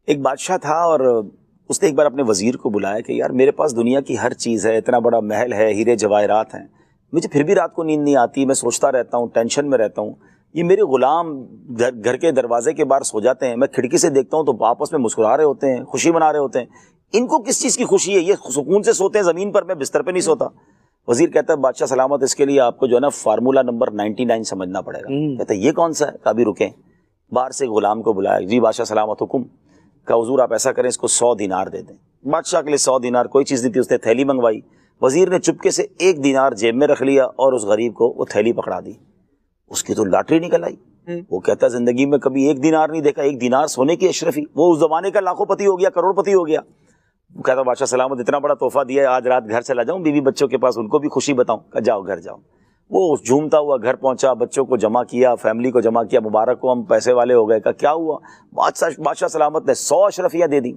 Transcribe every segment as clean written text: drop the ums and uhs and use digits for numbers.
ایک بادشاہ تھا اور اس نے ایک بار اپنے وزیر کو بلایا کہ یار میرے پاس دنیا کی ہر چیز ہے، اتنا بڑا محل ہے، ہیرے جواہرات ہیں، مجھے پھر بھی رات کو نیند نہیں آتی، میں سوچتا رہتا ہوں، ٹینشن میں رہتا ہوں. یہ میرے غلام گھر کے دروازے کے باہر سو جاتے ہیں، میں کھڑکی سے دیکھتا ہوں تو آپس میں مسکرا رہے ہوتے ہیں، خوشی منا رہے ہوتے ہیں. ان کو کس چیز کی خوشی ہے؟ یہ سکون سے سوتے ہیں زمین پر، میں بستر پہ نہیں سوتا. وزیر کہتا ہے بادشاہ سلامت، اس کے لیے آپ کو جو ہے نا فارمولہ نمبر 99 سمجھنا پڑے گا. کہتا ہے یہ کون سا ہے؟ کبھی رکیں. باہر سے غلام کو بلایا، جی بادشاہ سلامت حکم. کہا حضور آپ ایسا کریں، اس کو 100 دینار دے دیں. بادشاہ کے لیے 100 دینار کوئی چیز نہیں تھی، اس نے تھیلی منگوائی. وزیر نے چپکے سے 1 دینار جیب میں رکھ لیا اور اس غریب کو وہ تھیلی پکڑا دی. اس کی تو لاٹری نکل آئی. وہ کہتا ہے زندگی میں کبھی 1 دینار نہیں دیکھا، 1 دینار سونے کی اشرفی. وہ اس زمانے کا لاکھوں پتی ہو گیا، کروڑ پتی ہو گیا. وہ کہتا بادشاہ سلامت اتنا بڑا تحفہ دیا ہے، آج رات گھر چلا جاؤں بیوی بچوں کے پاس، ان کو بھی خوشی بتاؤں. کہ جاؤ گھر جاؤ. وہ جھومتا ہوا گھر پہنچا، بچوں کو جمع کیا، فیملی کو جمع کیا، مبارک ہو ہم پیسے والے ہو گئے. کہ کیا ہوا؟ بادشاہ سلامت نے 100 اشرفیاں دے دی.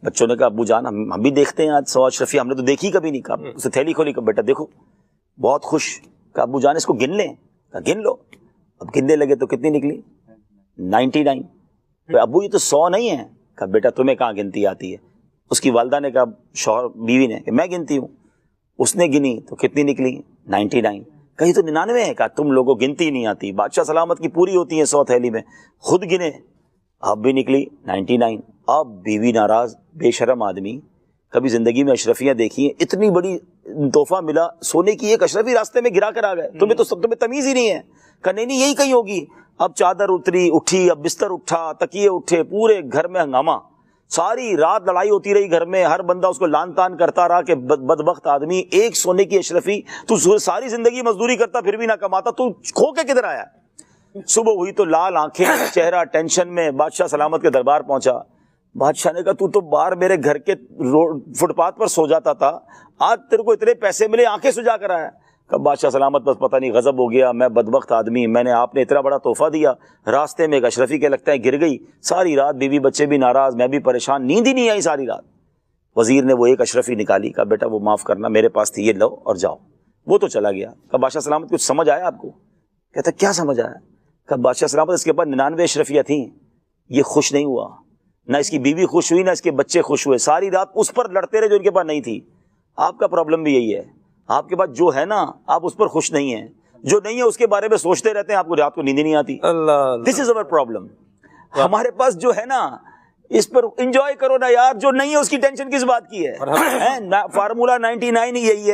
بچوں نے کہا ابو جان ہم بھی دیکھتے ہیں آج 100 اشرفیاں، ہم نے تو دیکھی کبھی نہیں. کہا اسے تھیلی کھولی، کہ بیٹا دیکھو. بہت خوش. کہا ابو جان اس کو گن لیں؟ کہا گن لو. اب گننے لگے تو کتنی نکلی؟ 99. ابو یہ تو 100 نہیں ہے. کہا بیٹا تمہیں کہاں گنتی آتی ہے؟ اس کی والدہ نے کہا، شوہر بیوی نے، کہ میں گنتی ہوں. اس نے گنی تو کتنی نکلی؟ 99. کہیں تو 99 ہے. کہا تم لوگوں گنتی نہیں آتی، بادشاہ سلامت کی پوری ہوتی ہے 100 تھیلی میں، خود گنے. اب بھی نکلی 99. اب بیوی ناراض، بے شرم آدمی، کبھی زندگی میں اشرفیاں دیکھی ہیں، اتنی بڑی تحفہ ملا، سونے کی ایک اشرفی راستے میں گرا کر آ گئے، تمہیں تمیز ہی نہیں ہے. کہ نہیں یہی کہیں ہوگی. اب چادر اٹھی، اب بستر اٹھا، تکیے اٹھے، پورے گھر میں ہنگامہ. ساری رات لڑائی ہوتی رہی گھر میں، ہر بندہ اس کو لان تان کرتا رہا کہ بدبخت آدمی، ایک سونے کی اشرفی، تو ساری زندگی مزدوری کرتا پھر بھی نہ کماتا، تو کھو کے کدھر آیا؟ صبح ہوئی تو لال آنکھیں، چہرہ ٹینشن میں، بادشاہ سلامت کے دربار پہنچا. بادشاہ نے کہا تو باہر میرے گھر کے فٹ پاتھ پر سو جاتا تھا، آج تیرے کو اتنے پیسے ملے آنکھیں سجا کر آیا. کہ بادشاہ سلامت بس پتہ نہیں غضب ہو گیا، میں بدبخت آدمی، میں نے آپ نے اتنا بڑا تحفہ دیا، راستے میں ایک اشرفی کے لگتا ہے گر گئی، ساری رات بیوی بچے بھی ناراض، میں بھی پریشان، نیند ہی نہیں آئی ساری رات. وزیر نے وہ ایک اشرفی نکالی. کہا بیٹا وہ معاف کرنا، میرے پاس تھی، یہ لو اور جاؤ. وہ تو چلا گیا. کہ بادشاہ سلامت کچھ سمجھ آیا آپ کو؟ کہتا کیا سمجھ آیا؟ کہ بادشاہ سلامت اس کے پاس 99 اشرفیاں تھیں، یہ خوش نہیں ہوا، نہ اس کی بیوی خوش ہوئی، نہ اس کے بچے خوش ہوئے، ساری رات اس پر لڑتے رہے جو ان کے پاس نہیں تھی. آپ کا پرابلم بھی یہی ہے، آپ کے پاس جو ہے نا آپ اس پر خوش نہیں ہیں، جو نہیں ہے اس کے بارے میں سوچتے رہتے ہیں، آپ کو رات کو نیند نہیں آتی. دس از اوور پرابلم. ہمارے پاس جو ہے نا اس پر انجوائے کرو نا یار، جو نہیں ہے اس کی ٹینشن کس بات کی ہے؟ فارمولہ 99 یہی ہے.